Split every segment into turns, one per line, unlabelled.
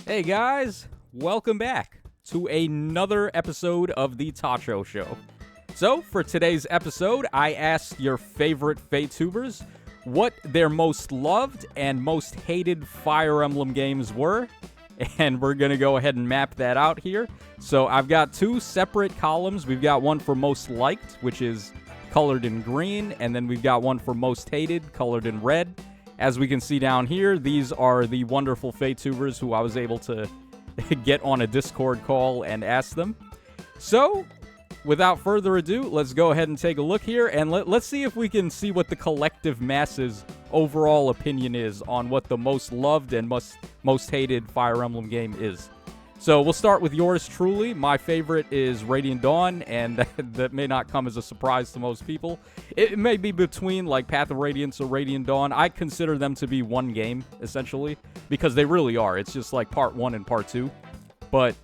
Hey guys, welcome back to another episode of the Tacho Show. So, for today's episode, I asked your favorite FEHtubers what their most loved and most hated Fire Emblem games were, and we're going to go ahead and map that out here. So, I've got two separate columns. We've got one for most liked, which is colored in green, and then we've got one for most hated, colored in red. As we can see down here, these are the wonderful FEHtubers who I was able to get on a Discord call and ask them. So, without further ado, let's go ahead and take a look here, and let's see if we can see what the collective masses' overall opinion is on what the most loved and most hated Fire Emblem game is. So we'll start with yours truly. My favorite is Radiant Dawn, and that may not come as a surprise to most people. It may be between like Path of Radiance or Radiant Dawn. I consider them to be one game, essentially, because they really are. It's just like part 1 and part 2. But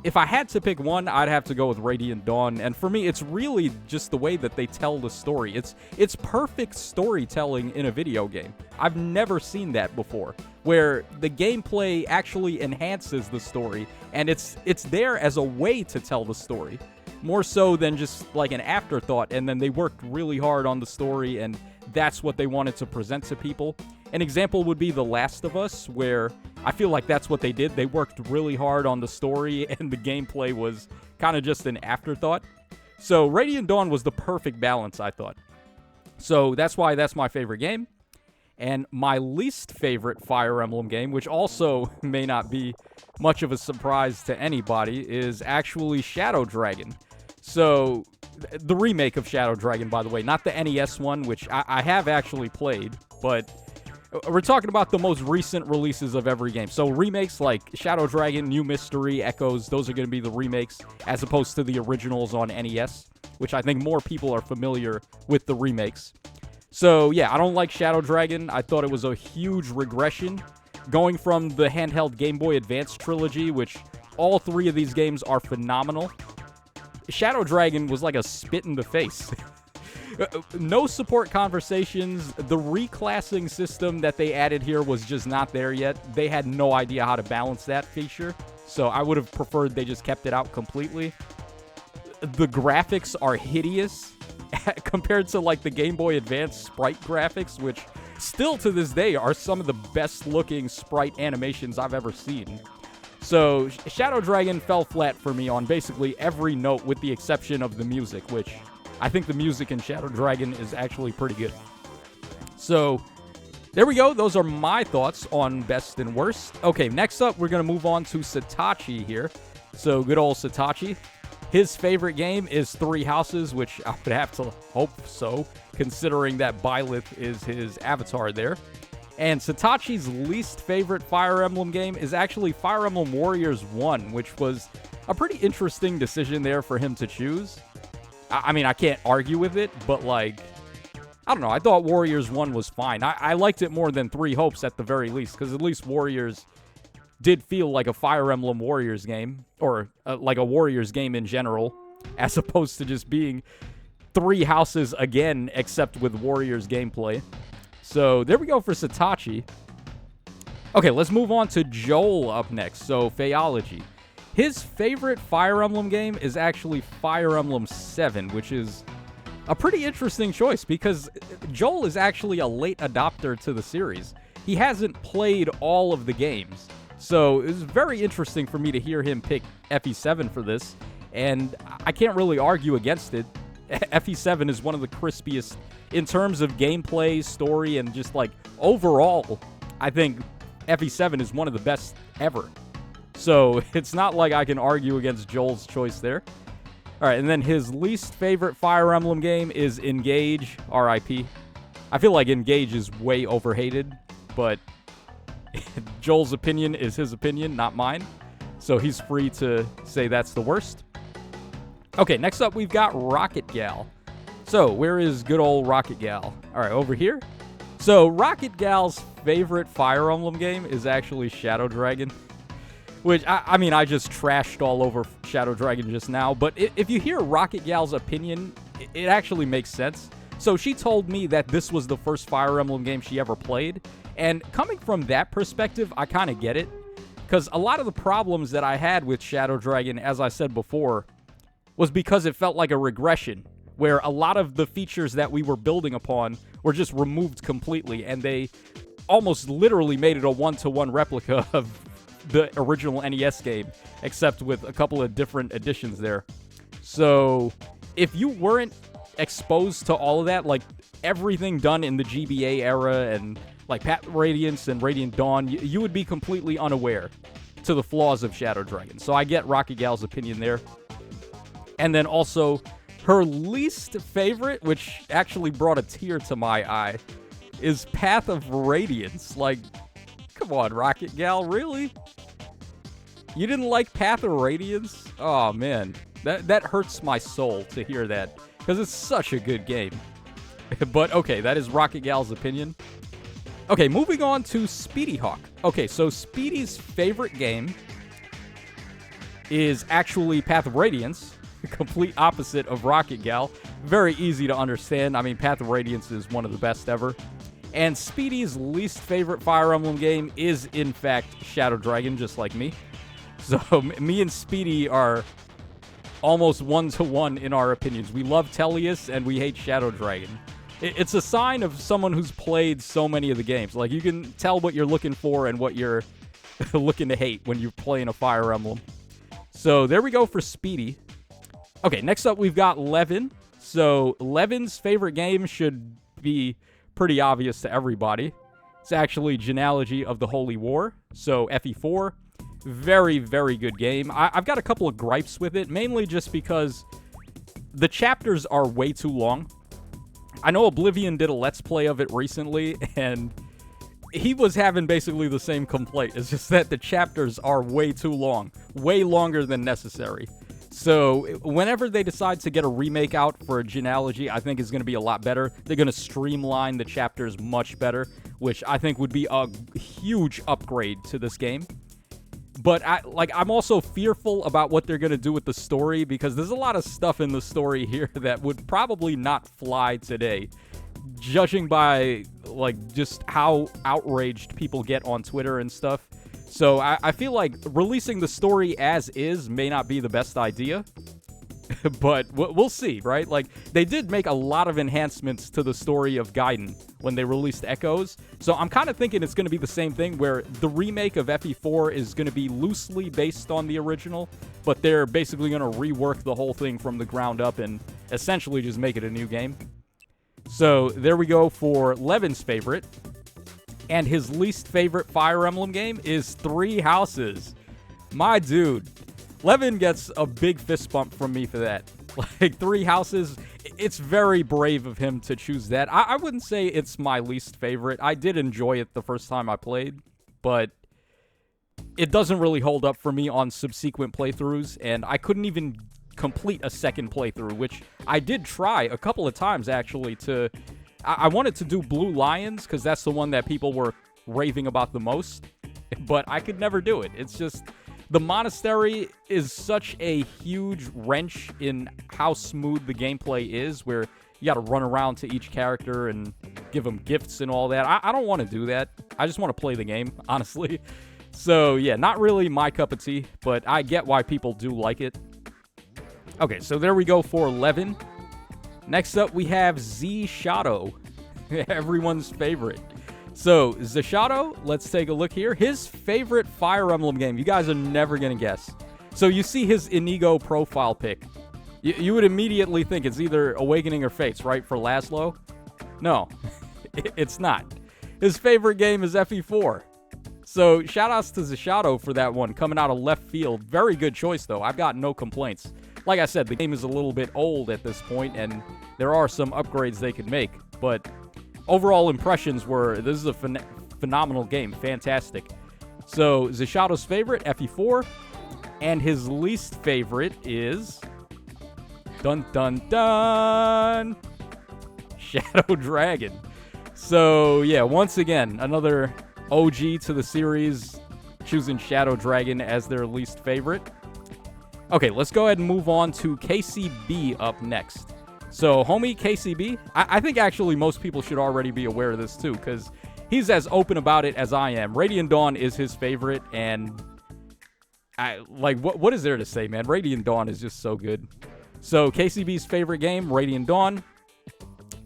if I had to pick one, I'd have to go with Radiant Dawn. And for me, it's really just the way that they tell the story. It's perfect storytelling in a video game. I've never seen that before, where the gameplay actually enhances the story, and it's there as a way to tell the story, more so than just like an afterthought, and then they worked really hard on the story, and that's what they wanted to present to people. An example would be The Last of Us, where I feel like that's what they did. They worked really hard on the story, and the gameplay was kind of just an afterthought. So Radiant Dawn was the perfect balance, I thought. So that's why that's my favorite game. And my least favorite Fire Emblem game, which also may not be much of a surprise to anybody, is actually Shadow Dragon. So, the remake of Shadow Dragon, by the way, not the NES one, which I have actually played, but we're talking about the most recent releases of every game. So, remakes like Shadow Dragon, New Mystery, Echoes, those are going to be the remakes, as opposed to the originals on NES, which I think more people are familiar with the remakes. So, yeah, I don't like Shadow Dragon. I thought it was a huge regression, going from the handheld Game Boy Advance trilogy, which all three of these games are phenomenal. Shadow Dragon was like a spit in the face. No support conversations. The reclassing system that they added here was just not there yet. They had no idea how to balance that feature, so I would have preferred they just kept it out completely. The graphics are hideous compared to like the Game Boy Advance sprite graphics, which still to this day are some of the best looking sprite animations I've ever seen. So Shadow Dragon fell flat for me on basically every note with the exception of the music, which I think the music in Shadow Dragon is actually pretty good. So there we go. Those are my thoughts on best and worst. Okay, next up we're going to move on to Satachi here. So good old Satachi. His favorite game is Three Houses, which I would have to hope so, considering that Byleth is his avatar there. And Satachi's least favorite Fire Emblem game is actually Fire Emblem Warriors 1, which was a pretty interesting decision there for him to choose. I mean, I can't argue with it, but like, I don't know, I thought Warriors 1 was fine. I liked it more than Three Hopes at the very least, because at least Warriors did feel like a Fire Emblem Warriors game, or like a Warriors game in general, as opposed to just being Three Houses again, except with Warriors gameplay. So there we go for Satachi. Okay, let's move on to Joel up next. So Phaeology. His favorite Fire Emblem game is actually Fire Emblem 7, which is a pretty interesting choice because Joel is actually a late adopter to the series. He hasn't played all of the games. So it was very interesting for me to hear him pick FE7 for this, and I can't really argue against it. FE7 is one of the crispiest in terms of gameplay, story, and just like overall, I think FE7 is one of the best ever. So it's not like I can argue against Joel's choice there. All right, and then his least favorite Fire Emblem game is Engage, RIP. I feel like Engage is way overhated, but Joel's opinion is his opinion, not mine. So he's free to say that's the worst. Okay, next up we've got Rocket Gal. So where is good old Rocket Gal? All right, over here. So Rocket Gal's favorite Fire Emblem game is actually Shadow Dragon. Which, I mean, I just trashed all over Shadow Dragon just now. But if you hear Rocket Gal's opinion, it actually makes sense. So she told me that this was the first Fire Emblem game she ever played. And coming from that perspective, I kind of get it. Because a lot of the problems that I had with Shadow Dragon, as I said before, was because it felt like a regression, where a lot of the features that we were building upon were just removed completely, and they almost literally made it a one-to-one replica of the original NES game, except with a couple of different additions there. So if you weren't exposed to all of that, like everything done in the GBA era and like Path of Radiance and Radiant Dawn, you would be completely unaware to the flaws of Shadow Dragon. So I get Rocket Gal's opinion there. And then also her least favorite, which actually brought a tear to my eye, is Path of Radiance. Like, come on, Rocket Gal, really? You didn't like Path of Radiance? Oh, man. That hurts my soul to hear that, because it's such a good game. But, okay, that is Rocket Gal's opinion. Okay, moving on to Speedy Hawk. Okay, so Speedy's favorite game is actually Path of Radiance, the complete opposite of Rocket Gal. Very easy to understand. I mean, Path of Radiance is one of the best ever. And Speedy's least favorite Fire Emblem game is, in fact, Shadow Dragon, just like me. So me and Speedy are almost one-to-one in our opinions. We love Tellius, and we hate Shadow Dragon. It's a sign of someone who's played so many of the games. Like, you can tell what you're looking for and what you're looking to hate when you're playing a Fire Emblem. So there we go for Speedy. Okay, next up we've got Levan. So Levan's favorite game should be pretty obvious to everybody. It's actually Genealogy of the Holy War, so FE4. Very, very good game. I've got a couple of gripes with it, mainly just because the chapters are way too long. I know Oblivion did a Let's Play of it recently, and he was having basically the same complaint. It's just that the chapters are way too long. Way longer than necessary. So whenever they decide to get a remake out for a Genealogy, I think is going to be a lot better. They're going to streamline the chapters much better, which I think would be a huge upgrade to this game. But I'm also fearful about what they're going to do with the story, because there's a lot of stuff in the story here that would probably not fly today, judging by just how outraged people get on Twitter and stuff. So I feel like releasing the story as is may not be the best idea. But we'll see, right? Like, they did make a lot of enhancements to the story of Gaiden when they released Echoes. So I'm kind of thinking it's going to be the same thing, where the remake of FE4 is going to be loosely based on the original, but they're basically going to rework the whole thing from the ground up and essentially just make it a new game. So there we go for Levan's favorite. And his least favorite Fire Emblem game is Three Houses. My dude. Levan gets a big fist bump from me for that. Like, Three Houses, it's very brave of him to choose that. I wouldn't say it's my least favorite. I did enjoy it the first time I played, but it doesn't really hold up for me on subsequent playthroughs, and I couldn't even complete a second playthrough, which I did try a couple of times, actually, to... I wanted to do Blue Lions, because that's the one that people were raving about the most, but I could never do it. It's just... The monastery is such a huge wrench in how smooth the gameplay is, where you got to run around to each character and give them gifts and all that. I don't want to do that. I just want to play the game, honestly. So, yeah, not really my cup of tea, but I get why people do like it. Okay, so there we go for Levan. Next up, we have Z Shadow, everyone's favorite. So, Zeshadow, let's take a look here. His favorite Fire Emblem game. You guys are never going to guess. So, you see his Inigo profile pic. You would immediately think it's either Awakening or Fates, right, for Laszlo? No, it's not. His favorite game is FE4. So, shoutouts to Zeshadow for that one, coming out of left field. Very good choice, though. I've got no complaints. Like I said, the game is a little bit old at this point, and there are some upgrades they could make, but... Overall impressions were, this is a phenomenal game. Fantastic. So, Zeshadow's favorite, FE4. And his least favorite is... Dun dun dun! Shadow Dragon. So, yeah, once again, another OG to the series choosing Shadow Dragon as their least favorite. Okay, let's go ahead and move on to KCB up next. So, homie KCB, I think actually most people should already be aware of this too, because he's as open about it as I am. Radiant Dawn is his favorite, and what is there to say, man? Radiant Dawn is just so good. So KCB's favorite game, Radiant Dawn,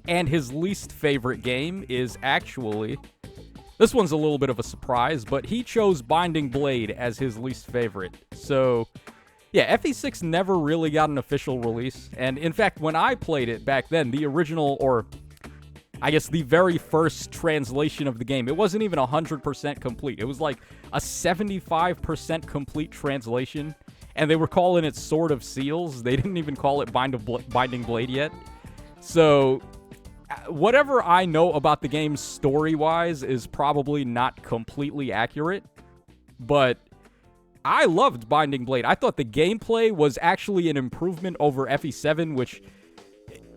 and his least favorite game is actually, this one's a little bit of a surprise, but he chose Binding Blade as his least favorite. So yeah, FE6 never really got an official release, and in fact, when I played it back then, the original, or I guess the very first translation of the game, it wasn't even 100% complete. It was like a 75% complete translation, and they were calling it Sword of Seals. They didn't even call it Binding Blade yet. So whatever I know about the game story-wise is probably not completely accurate, but I loved Binding Blade. I thought the gameplay was actually an improvement over FE7, which,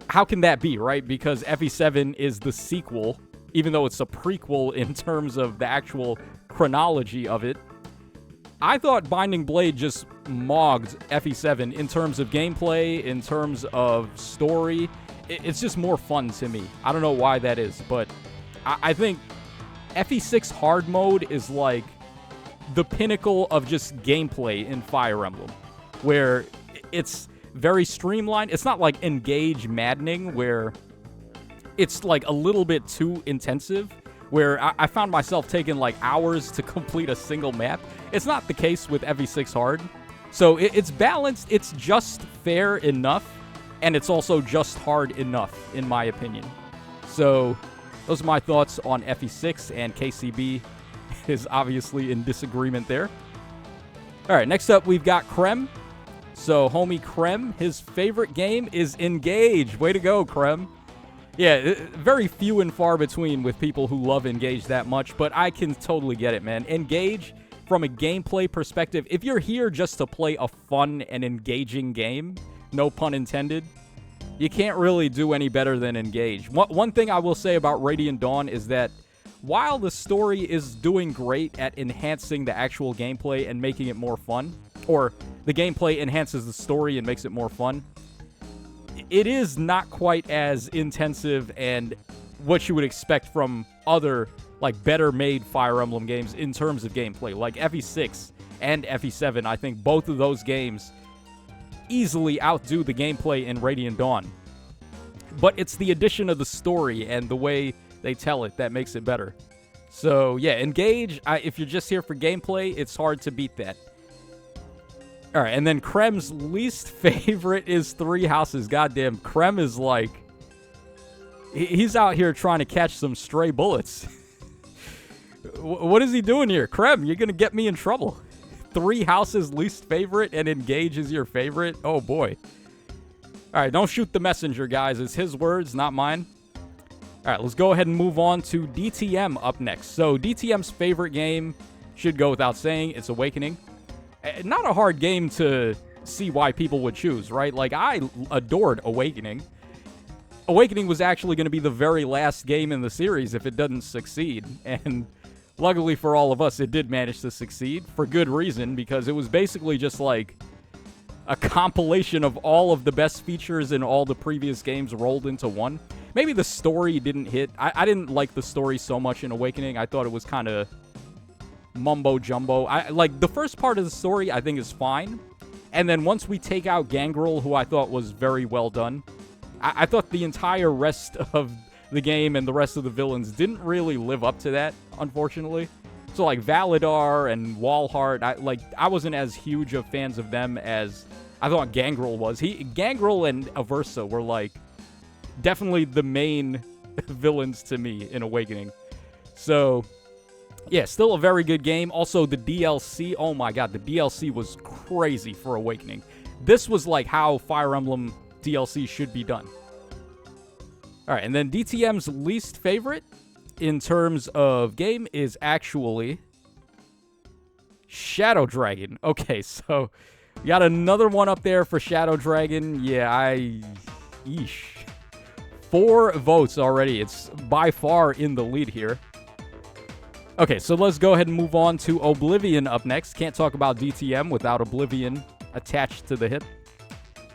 how can that be, right? Because FE7 is the sequel, even though it's a prequel in terms of the actual chronology of it. I thought Binding Blade just mogged FE7 in terms of gameplay, in terms of story. It's just more fun to me. I don't know why that is, but I think FE6 hard mode is like the pinnacle of just gameplay in Fire Emblem, where it's very streamlined. It's not like Engage maddening, where it's like a little bit too intensive, where I found myself taking like hours to complete a single map. It's not the case with FE6 hard. So it's balanced, it's just fair enough, and it's also just hard enough, in my opinion. So those are my thoughts on FE6, and KCB is obviously in disagreement there. All right, next up we've got Krem. So homie Krem, his favorite game is Engage. Way to go, Krem. Yeah, very few and far between with people who love Engage that much, but I can totally get it, man. Engage, from a gameplay perspective, if you're here just to play a fun and engaging game, no pun intended, you can't really do any better than Engage. One thing I will say about Radiant Dawn is that while the story is doing great at enhancing the actual gameplay and making it more fun, or the gameplay enhances the story and makes it more fun, it is not quite as intensive and what you would expect from other, like, better-made Fire Emblem games in terms of gameplay. Like FE6 and FE7, I think both of those games easily outdo the gameplay in Radiant Dawn. But it's the addition of the story and the way they tell it that makes it better. So, yeah, Engage, if you're just here for gameplay, it's hard to beat that. All right, and then Krem's least favorite is Three Houses. Goddamn, Krem is like, he's out here trying to catch some stray bullets. What is he doing here? Krem, you're going to get me in trouble. Three Houses least favorite and Engage is your favorite? Oh, boy. All right, don't shoot the messenger, guys. It's his words, not mine. All right, let's go ahead and move on to DTM up next. So DTM's favorite game, should go without saying, it's Awakening. Not a hard game to see why people would choose, right? Like, I adored Awakening. Awakening was actually going to be the very last game in the series if it doesn't succeed. And luckily for all of us, it did manage to succeed for good reason, because it was basically just like a compilation of all of the best features in all the previous games rolled into one. Maybe the story didn't hit. I didn't like the story so much in Awakening. I thought it was kind of mumbo-jumbo. Like, the first part of the story, I think, is fine. And then once we take out Gangrel, who I thought was very well done, I thought the entire rest of the game and the rest of the villains didn't really live up to that, unfortunately. So, like, Validar and Walhart, I wasn't as huge of fans of them as I thought Gangrel was. Gangrel and Aversa were, like, definitely the main villains to me in Awakening. So, yeah, still a very good game. Also, the DLC, oh my god, the DLC was crazy for Awakening. This was like how Fire Emblem DLC should be done. Alright, and then DTM's least favorite in terms of game is actually Shadow Dragon. Okay, so we got another one up there for Shadow Dragon. Yeah, yeesh. 4 votes already. It's by far in the lead here. Okay, so let's go ahead and move on to Oblivion up next. Can't talk about DTM without Oblivion attached to the hip.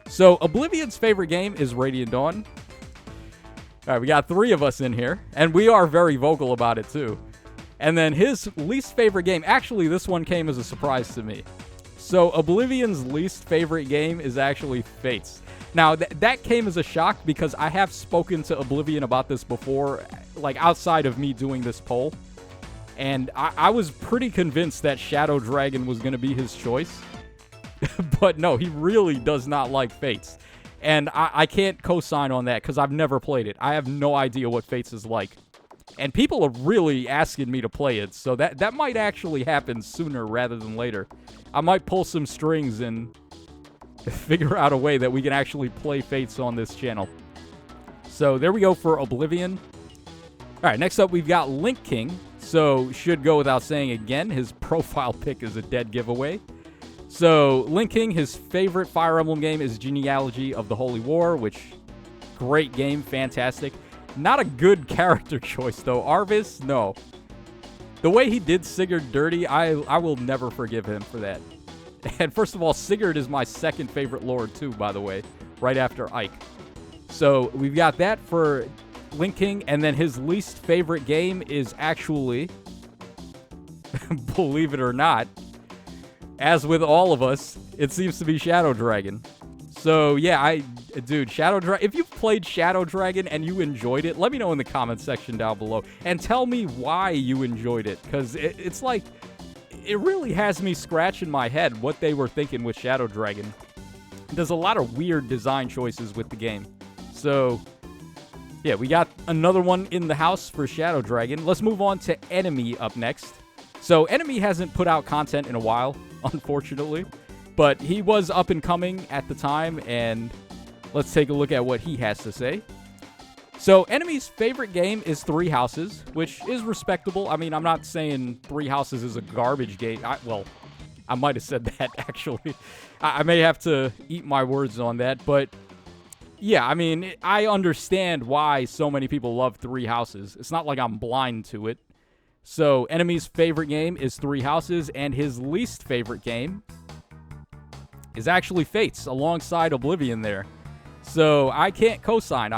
So Oblivion's favorite game is Radiant Dawn. All right, we got 3 of us in here, and we are very vocal about it too. And then his least favorite game, actually this one came as a surprise to me. So Oblivion's least favorite game is actually Fates. Now, that came as a shock because I have spoken to Oblivion about this before, like outside of me doing this poll. And I was pretty convinced that Shadow Dragon was going to be his choice. But no, he really does not like Fates. And I can't co-sign on that because I've never played it. I have no idea what Fates is like. And people are really asking me to play it, so that might actually happen sooner rather than later. I might pull some strings and figure out a way that we can actually play Fates on this channel. So there we go for Oblivion. All right, next up we've got Link King. So should go without saying again, his profile pic is a dead giveaway. So Link King, his favorite Fire Emblem game is Genealogy of the Holy War, which great game, fantastic. Not a good character choice though. Arvis, no. The way he did Sigurd dirty, I will never forgive him for that. And first of all, Sigurd is my second favorite lord too, by the way, right after Ike. So we've got that for Link King, and then his least favorite game is actually, believe it or not, as with all of us, it seems to be Shadow Dragon. So yeah, dude, Shadow Dragon, if you've played Shadow Dragon and you enjoyed it, let me know in the comment section down below. And tell me why you enjoyed it, because it's like, it really has me scratching my head what they were thinking with Shadow Dragon. There's a lot of weird design choices with the game. So, yeah, we got another one in the house for Shadow Dragon. Let's move on to Enemy up next. So, Enemy hasn't put out content in a while, unfortunately. But he was up and coming at the time, and let's take a look at what he has to say. So, Enemy's favorite game is Three Houses, which is respectable. I mean, I'm not saying Three Houses is a garbage game. Well, I might have said that, actually. I may have to eat my words on that, but yeah, I mean, I understand why so many people love Three Houses. It's not like I'm blind to it. So, Enemy's favorite game is Three Houses, and his least favorite game is actually Fates, alongside Oblivion there. So, I can't co-sign.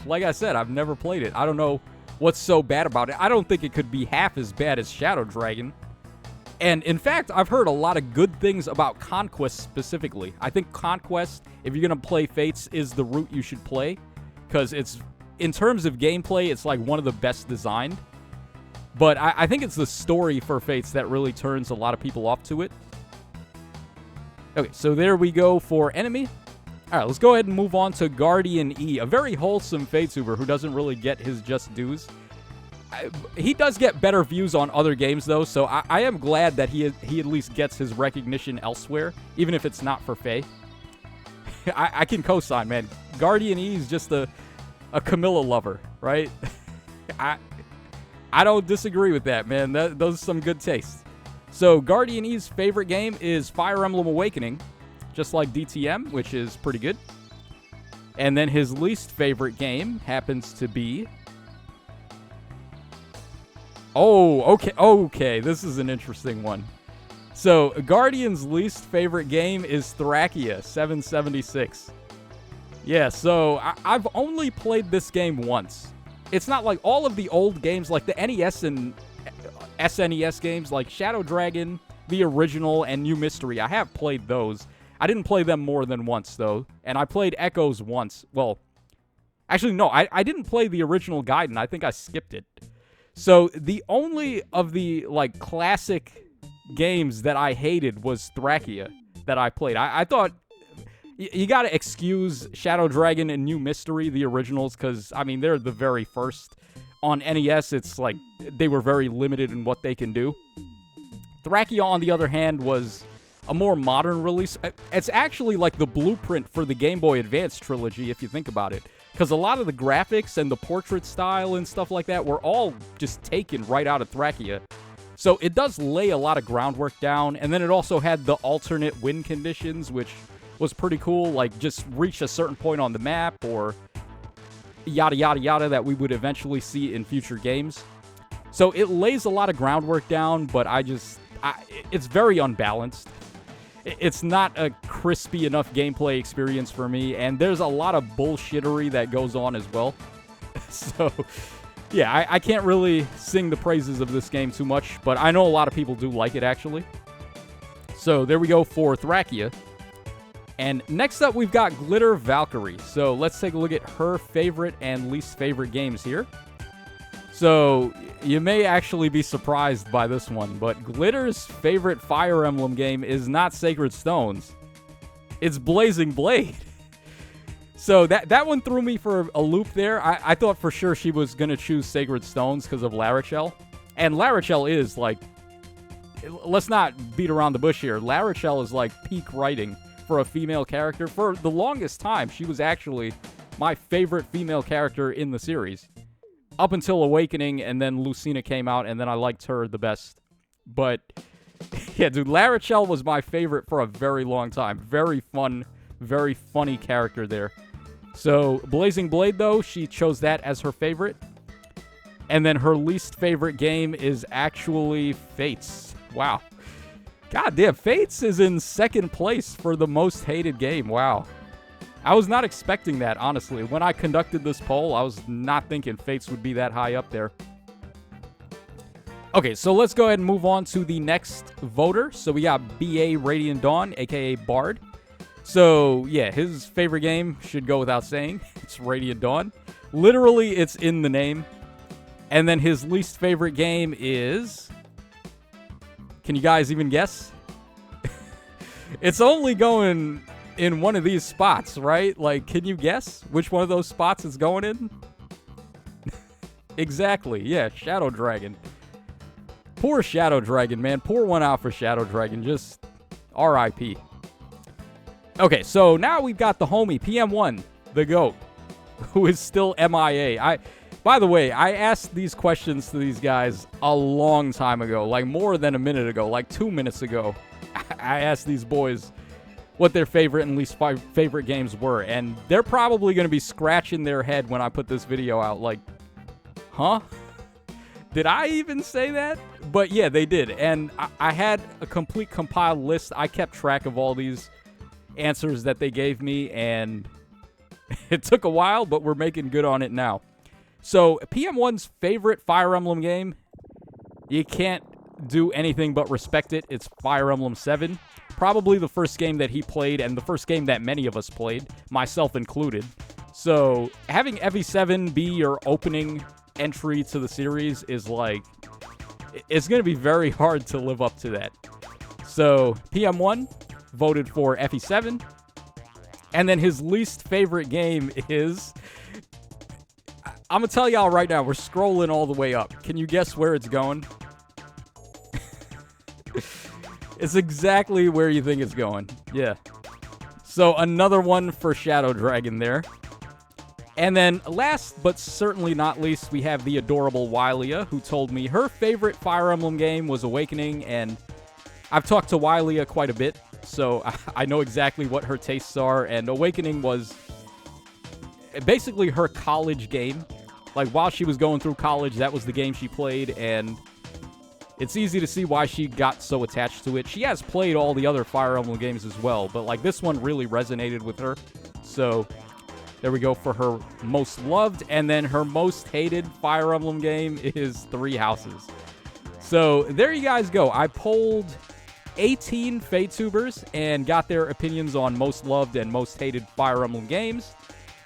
Like I said, I've never played it. I don't know what's so bad about it. I don't think it could be half as bad as Shadow Dragon. And, in fact, I've heard a lot of good things about Conquest specifically. I think Conquest, if you're going to play Fates, is the route you should play. Because it's, in terms of gameplay, it's like one of the best designed. But I think it's the story for Fates that really turns a lot of people off to it. Okay, so there we go for Enemy. All right, let's go ahead and move on to Guardian E, a very wholesome Fatetuber who doesn't really get his just dues. He does get better views on other games, though, so I am glad that he at least gets his recognition elsewhere, even if it's not for Faye. I can co-sign, man. Guardian E is just a Camilla lover, right? I don't disagree with that, man. Those are some good taste. So, Guardian E's favorite game is Fire Emblem Awakening, just like DTM, which is pretty good. And then his least favorite game happens to be... Oh, okay, this is an interesting one. So, Guardian's least favorite game is Thrakia 776. Yeah, so I've only played this game once. It's not like all of the old games, like the NES and SNES games, like Shadow Dragon, the original, and New Mystery. I have played those. I didn't play them more than once, though. And I played Echoes once. Well, actually, no, I didn't play the original Gaiden. I think I skipped it. So, the only of the, like, classic games that I hated was Thrakia that I played. I thought... You gotta excuse Shadow Dragon and New Mystery, the originals, because, I mean, they're the very first. On NES, it's like, they were very limited in what they can do. Thrakia, on the other hand, was a more modern release. It's actually like the blueprint for the Game Boy Advance trilogy, if you think about it. Because a lot of the graphics and the portrait style and stuff like that were all just taken right out of Thrakia. So it does lay a lot of groundwork down, and then it also had the alternate win conditions, which was pretty cool, like just reach a certain point on the map, or yada yada yada that we would eventually see in future games. So it lays a lot of groundwork down, but it's very unbalanced. It's not a crispy enough gameplay experience for me, and there's a lot of bullshittery that goes on as well. So, yeah, I can't really sing the praises of this game too much, but I know a lot of people do like it, actually. So there we go for Thrakia. And next up, we've got Glitter Valkyrie. So let's take a look at her favorite and least favorite games here. So you may actually be surprised by this one, but Glitter's favorite Fire Emblem game is not Sacred Stones. It's Blazing Blade. So that one threw me for a loop there. I thought for sure she was going to choose Sacred Stones because of Larachel. And Larachel is like, let's not beat around the bush here. Larachel is like peak writing for a female character. For the longest time, she was actually my favorite female character in the series. Up until Awakening, and then Lucina came out, and then I liked her the best. But, yeah, dude, Larachel was my favorite for a very long time. Very fun, very funny character there. So, Blazing Blade, though, she chose that as her favorite. And then her least favorite game is actually Fates. Wow. God damn, Fates is in second place for the most hated game. Wow. I was not expecting that, honestly. When I conducted this poll, I was not thinking Fates would be that high up there. Okay, so let's go ahead and move on to the next voter. So we got B.A. Radiant Dawn, a.k.a. Bard. So, yeah, his favorite game should go without saying. It's Radiant Dawn. Literally, it's in the name. And then his least favorite game is... Can you guys even guess? It's only going in one of these spots, right? Like, can you guess which one of those spots it's going in? Exactly, yeah, Shadow Dragon. Poor Shadow Dragon, man. Pour one out for Shadow Dragon. Just R.I.P. Okay, so now we've got the homie, PM1, the GOAT, who is still MIA. By the way, I asked these questions to these guys a long time ago, like more than a minute ago, like 2 minutes ago. I asked these boys what their favorite and least favorite games were, and they're probably going to be scratching their head when I put this video out, like, huh? Did I even say that? But yeah, they did, and I had a complete compiled list. I kept track of all these answers that they gave me, and it took a while, but we're making good on it now. So, PM1's favorite Fire Emblem game, you can't do anything but respect it. It's Fire Emblem 7. Probably the first game that he played, and the first game that many of us played, myself included. So, having FE7 be your opening entry to the series is like... It's going to be very hard to live up to that. So, PM1 voted for FE7. And then his least favorite game is... I'm going to tell y'all right now, we're scrolling all the way up. Can you guess where it's going? It's exactly where you think it's going. Yeah. So another one for Shadow Dragon there. And then last but certainly not least, we have the adorable Wylia, who told me her favorite Fire Emblem game was Awakening, and I've talked to Wylia quite a bit, so I know exactly what her tastes are, and Awakening was basically her college game. Like, while she was going through college, that was the game she played, and it's easy to see why she got so attached to it. She has played all the other Fire Emblem games as well, but, like, this one really resonated with her. So, there we go for her most loved, and then her most hated Fire Emblem game is Three Houses. So, there you guys go. I polled 18 FateTubers and got their opinions on most loved and most hated Fire Emblem games.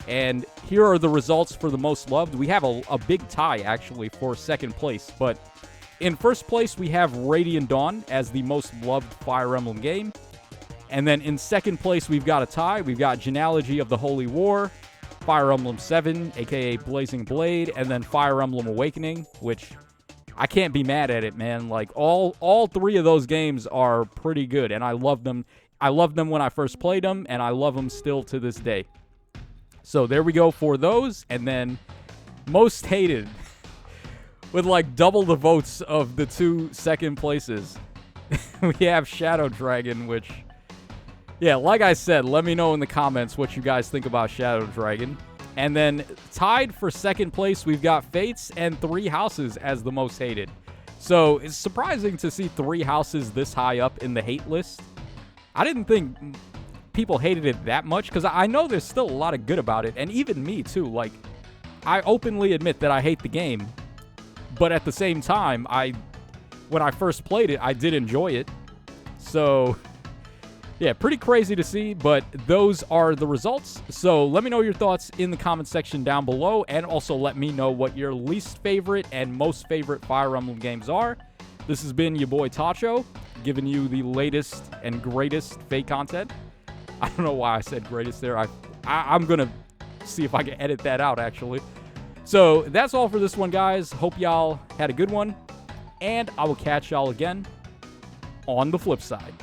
And here are the results for the most loved. We have a big tie, actually, for second place. But in first place, we have Radiant Dawn as the most loved Fire Emblem game. And then in second place, we've got a tie. We've got Genealogy of the Holy War, Fire Emblem 7, a.k.a. Blazing Blade, and then Fire Emblem Awakening, which I can't be mad at it, man. Like, all three of those games are pretty good, and I love them. I loved them when I first played them, and I love them still to this day. So there we go for those. And then most hated with like double the votes of the two second places. We have Shadow Dragon, which, yeah, like I said, let me know in the comments what you guys think about Shadow Dragon. And then tied for second place, we've got Fates and Three Houses as the most hated. So it's surprising to see Three Houses this high up in the hate list. I didn't think people hated it that much, because I know there's still a lot of good about it, and even me too. Like, I openly admit that I hate the game, but at the same time, when I first played it, I did enjoy it. So, yeah, pretty crazy to see, but those are the results. So let me know your thoughts in the comment section down below, and also let me know what your least favorite and most favorite Fire Emblem games are. This has been your boy Tacho, giving you the latest and greatest Fate content. I don't know why I said greatest there. I'm going to see if I can edit that out, actually. So that's all for this one, guys. Hope y'all had a good one, and I will catch y'all again on the flip side.